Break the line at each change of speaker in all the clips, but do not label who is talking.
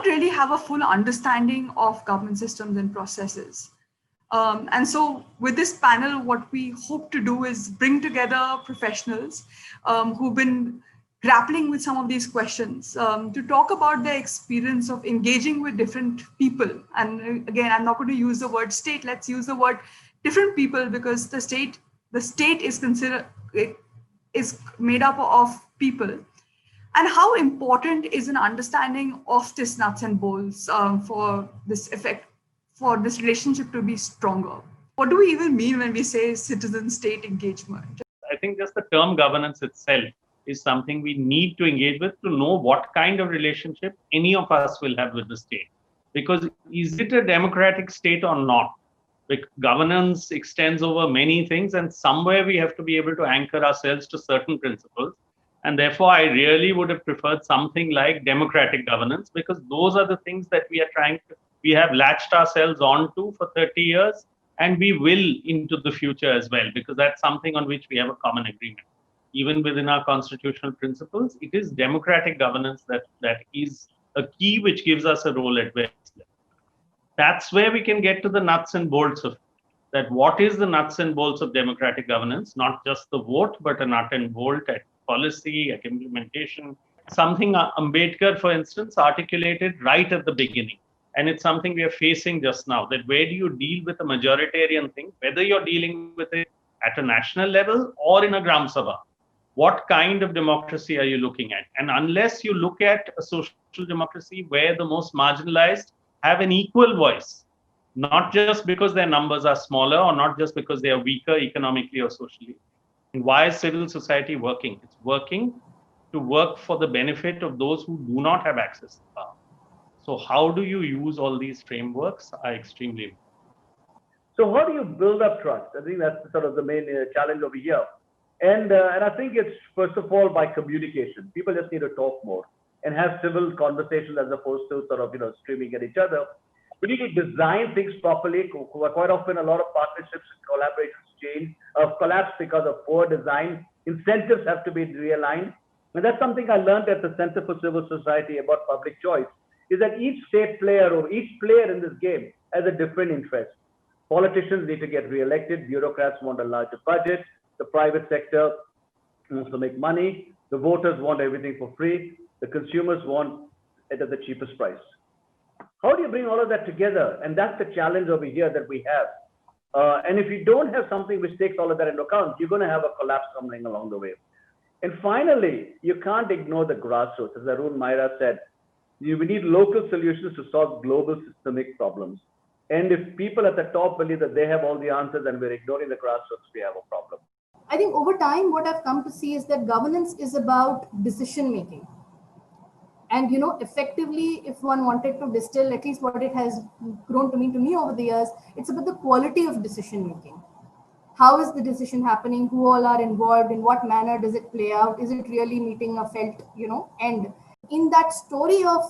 really have a full understanding of government systems and processes. And so with this panel, what we hope to do is bring together professionals who've been grappling with some of these questions to talk about their experience of engaging with different people. And again, I'm not going to use the word state. Let's use the word different people, because the state is made up of people. And how important is an understanding of this nuts and bolts for this relationship to be stronger? What do we even mean when we say citizen-state engagement?
I think just the term governance itself is something we need to engage with to know what kind of relationship any of us will have with the state. Because is it a democratic state or not? Governance extends over many things, and somewhere we have to be able to anchor ourselves to certain principles. And therefore, I really would have preferred something like democratic governance, because those are the things that we have latched ourselves onto for 30 years, and we will into the future as well, because that's something on which we have a common agreement. Even within our constitutional principles, it is democratic governance that is a key which gives us a role at various levels. That's where we can get to the nuts and bolts of that. What is the nuts and bolts of democratic governance? Not just the vote, but a nut and bolt at policy, at implementation. Something Ambedkar, for instance, articulated right at the beginning. And it's something we are facing just now, that where do you deal with a majoritarian thing, whether you're dealing with it at a national level or in a Gram Sabha? What kind of democracy are you looking at? And unless you look at a social democracy where the most marginalized have an equal voice, not just because their numbers are smaller or not just because they are weaker economically or socially. And why is civil society working? It's working to work for the benefit of those who do not have access to power. So how do you use all these frameworks are extremely important.
So how do you build up trust? I think that's sort of the main challenge over here. And I think it's, first of all, by communication. People just need to talk more and have civil conversations as opposed to sort of, screaming at each other. We need to design things properly. Quite often, a lot of partnerships and collaborations collapse because of poor design. Incentives have to be realigned. And that's something I learned at the Center for Civil Society about public choice, is that each state player or each player in this game has a different interest. Politicians need to get re-elected. Bureaucrats want a larger budget. The private sector wants to make money. The voters want everything for free. The consumers want it at the cheapest price. How do you bring all of that together? And that's the challenge over here that we have. And if you don't have something which takes all of that into account, you're going to have a collapse coming along the way. And finally, you can't ignore the grassroots. As Arun Myra said, we need local solutions to solve global systemic problems. And if people at the top believe that they have all the answers and we're ignoring the grassroots, we have a problem.
I think over time, what I've come to see is that governance is about decision making. And, effectively, if one wanted to distill at least what it has grown to me over the years, it's about the quality of decision making. How is the decision happening? Who all are involved? In what manner does it play out? Is it really meeting a felt, end? In that story of,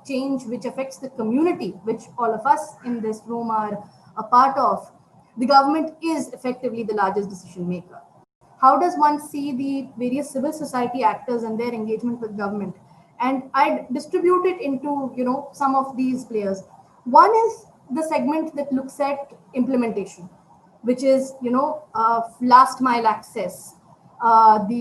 change which affects the community, which all of us in this room are a part of, the government is effectively the largest decision maker. How does one see the various civil society actors and their engagement with government? And I'd distribute it into, some of these players. One is the segment that looks at implementation, which is, last mile access, and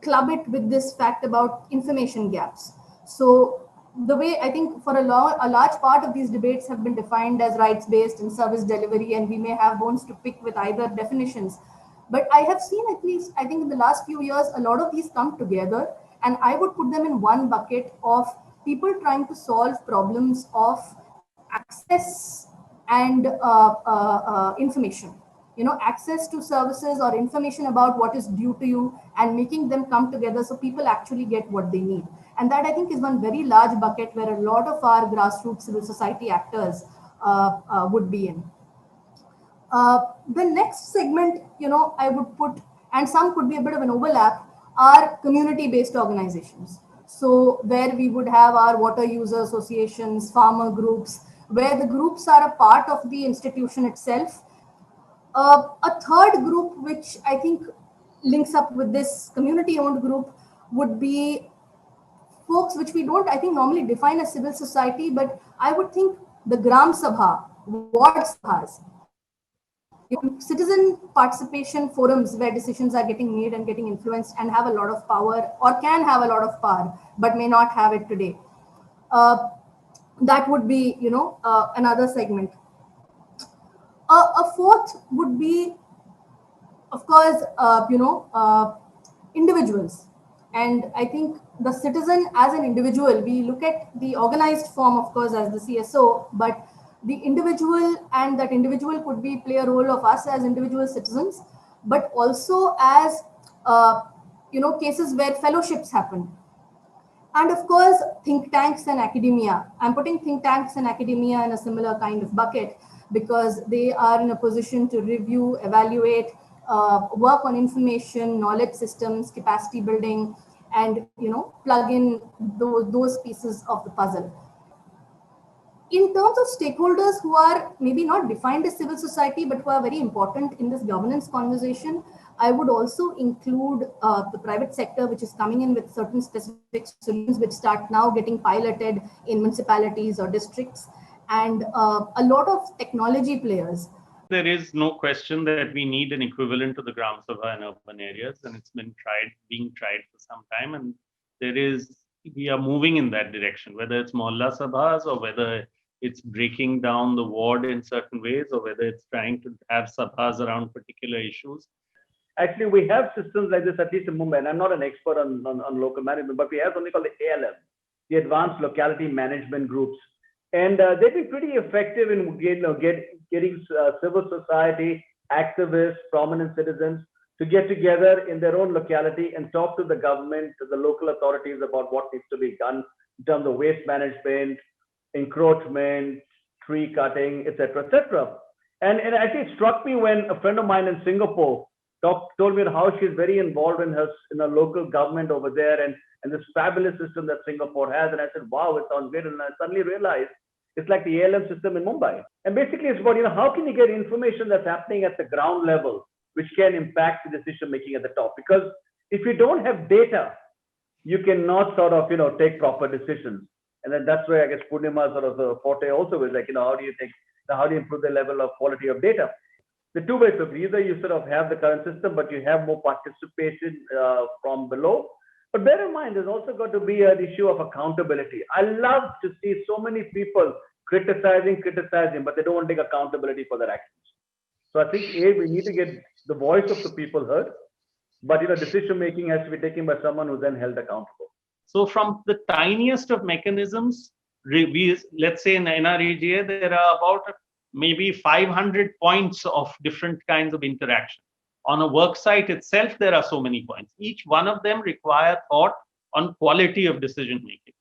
club it with this fact about information gaps. So the way I think for a large part of these debates have been defined as rights-based and service delivery, and we may have bones to pick with either definitions. But I have seen, at least, I think in the last few years, a lot of these come together, and I would put them in one bucket of people trying to solve problems of access and information. Access to services or information about what is due to you, and making them come together so people actually get what they need. And that, I think, is one very large bucket where a lot of our grassroots civil society actors would be in. The next segment, I would put, and some could be a bit of an overlap, are community-based organizations. So where we would have our water user associations, farmer groups, where the groups are a part of the institution itself. A third group, which I think links up with this community-owned group, would be folks which we don't, I think, normally define as civil society, but I would think the Gram Sabha, ward sabhas, citizen participation forums where decisions are getting made and getting influenced and have a lot of power, or can have a lot of power, but may not have it today. That would be, another segment. A fourth would be, of course, individuals. And I think the citizen as an individual, we look at the organized form, of course, as the CSO, but the individual, and that individual could be play a role of us as individual citizens, but also as, cases where fellowships happen. And of course, think tanks and academia. I'm putting think tanks and academia in a similar kind of bucket because they are in a position to review, evaluate, work on information, knowledge systems, capacity building, and plug in those pieces of the puzzle. In terms of stakeholders who are maybe not defined as civil society, but who are very important in this governance conversation, I would also include the private sector, which is coming in with certain specific solutions, which start now getting piloted in municipalities or districts, and a lot of technology players.
There is no question that we need an equivalent to the Gram Sabha in urban areas, and it's been being tried for some time, and we are moving in that direction, whether it's Mohalla Sabhas or whether it's breaking down the ward in certain ways, or whether it's trying to have sabhas around particular issues.
Actually, we have systems like this, at least in Mumbai, and I'm not an expert on local management, but we have something called the ALM, the Advanced Locality Management Groups. And they've been pretty effective in getting civil society, activists, prominent citizens to get together in their own locality and talk to the government, to the local authorities about what needs to be done in terms of waste management, encroachment, tree cutting, etc., etc. And actually, it struck me when a friend of mine in Singapore told me how she's very involved in her local government over there and this fabulous system that Singapore has. And I said, wow, it sounds great. And I suddenly realized it's like the ALM system in Mumbai. And basically, it's about, how can you get information that's happening at the ground level, which can impact the decision making at the top? Because if you don't have data, you cannot sort of, take proper decisions. And then that's where I guess Poornima sort of forte also is like, how do you improve the level of quality of data? The two ways of either you sort of have the current system, but you have more participation from below. But bear in mind, there's also got to be an issue of accountability. I love to see so many people criticizing, but they don't want to take accountability for their actions. So I think we need to get the voice of the people heard, but decision making has to be taken by someone who's then held accountable.
So from the tiniest of mechanisms, let's say in the NREGA, there are about maybe 500 points of different kinds of interaction. On a work site itself, there are so many points. Each one of them require thought on quality of decision making,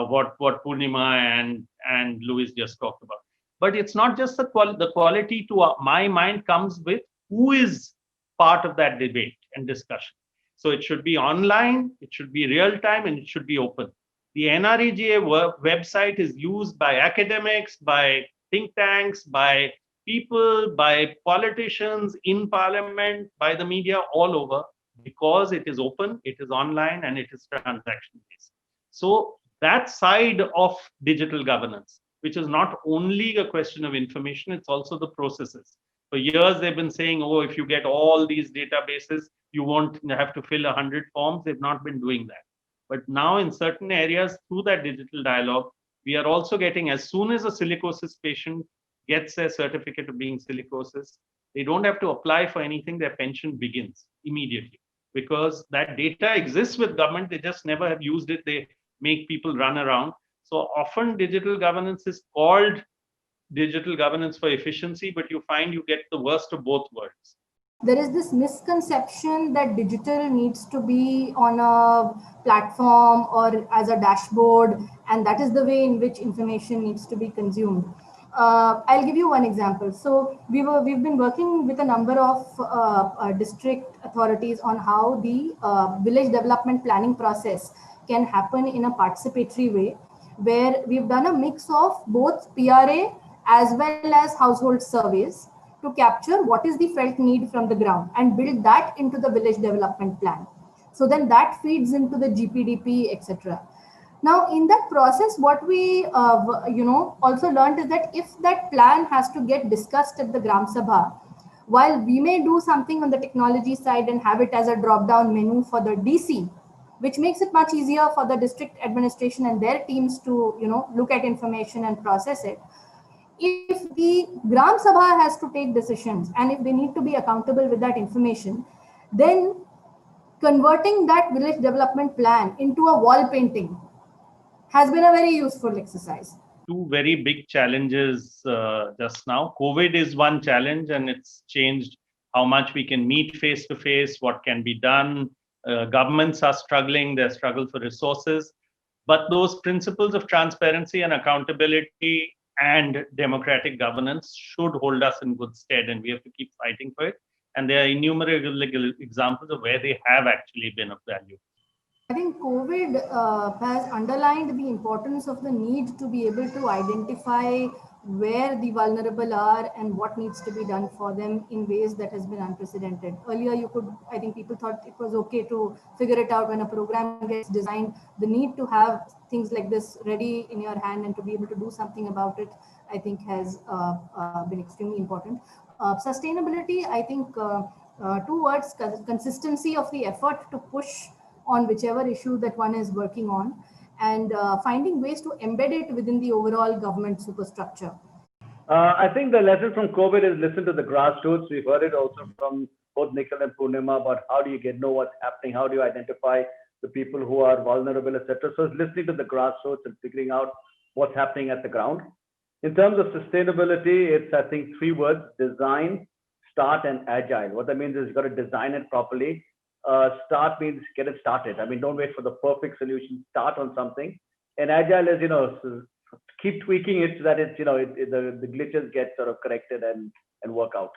what Poornima and Louis just talked about. But it's not just the quality to my mind comes with who is part of that debate and discussion. So it should be online, it should be real time, and it should be open. The NREGA website is used by academics, by think tanks, by people, by politicians in parliament, by the media all over, because it is open, it is online, and it is transaction based. So that side of digital governance, which is not only a question of information, it's also the processes. For years, they've been saying, if you get all these databases, you won't have to fill 100 forms. They've not been doing that. But now in certain areas, through that digital dialogue, we are also getting, as soon as a silicosis patient gets their certificate of being silicosis, they don't have to apply for anything. Their pension begins immediately because that data exists with government. They just never have used it. They make people run around. So often digital governance is called digital governance for efficiency, but you find you get the worst of both worlds.
There is this misconception that digital needs to be on a platform or as a dashboard, and that is the way in which information needs to be consumed. I'll give you one example. So we've been working with a number of district authorities on how the village development planning process can happen in a participatory way, where we've done a mix of both PRA as well as household surveys to capture what is the felt need from the ground and build that into the village development plan. So then that feeds into the GPDP, etc. Now, in that process, what we also learned is that if that plan has to get discussed at the Gram Sabha, while we may do something on the technology side and have it as a drop-down menu for the DC, which makes it much easier for the district administration and their teams to look at information and process it. If the Gram Sabha has to take decisions and if they need to be accountable with that information, then converting that village development plan into a wall painting has been a very useful exercise.
Two very big challenges just now. COVID is one challenge, and it's changed how much we can meet face to face, what can be done. Governments are struggling, they struggle for resources. But those principles of transparency and accountability and democratic governance should hold us in good stead, and we have to keep fighting for it. And there are innumerable examples of where they have actually been of value.
I think COVID has underlined the importance of the need to be able to identify where the vulnerable are and what needs to be done for them in ways that has been unprecedented. Earlier, I think people thought it was okay to figure it out when a program gets designed. The need to have things like this ready in your hand and to be able to do something about it, I think has been extremely important. Sustainability, I think two words, consistency of the effort to push on whichever issue that one is working on, and finding ways to embed it within the overall government superstructure.
I think the lesson from COVID is listen to the grassroots. We've heard it also from both Nikhil and Poornima about how do you know what's happening, how do you identify the people who are vulnerable, etc. So it's listening to the grassroots and figuring out what's happening at the ground. In terms of sustainability, it's, I think, three words: design, start, and agile. What that means is you've got to design it properly. Start means get it started. I mean, don't wait for the perfect solution. Start on something. And agile is, keep tweaking it so that it's, the glitches get sort of corrected and work out.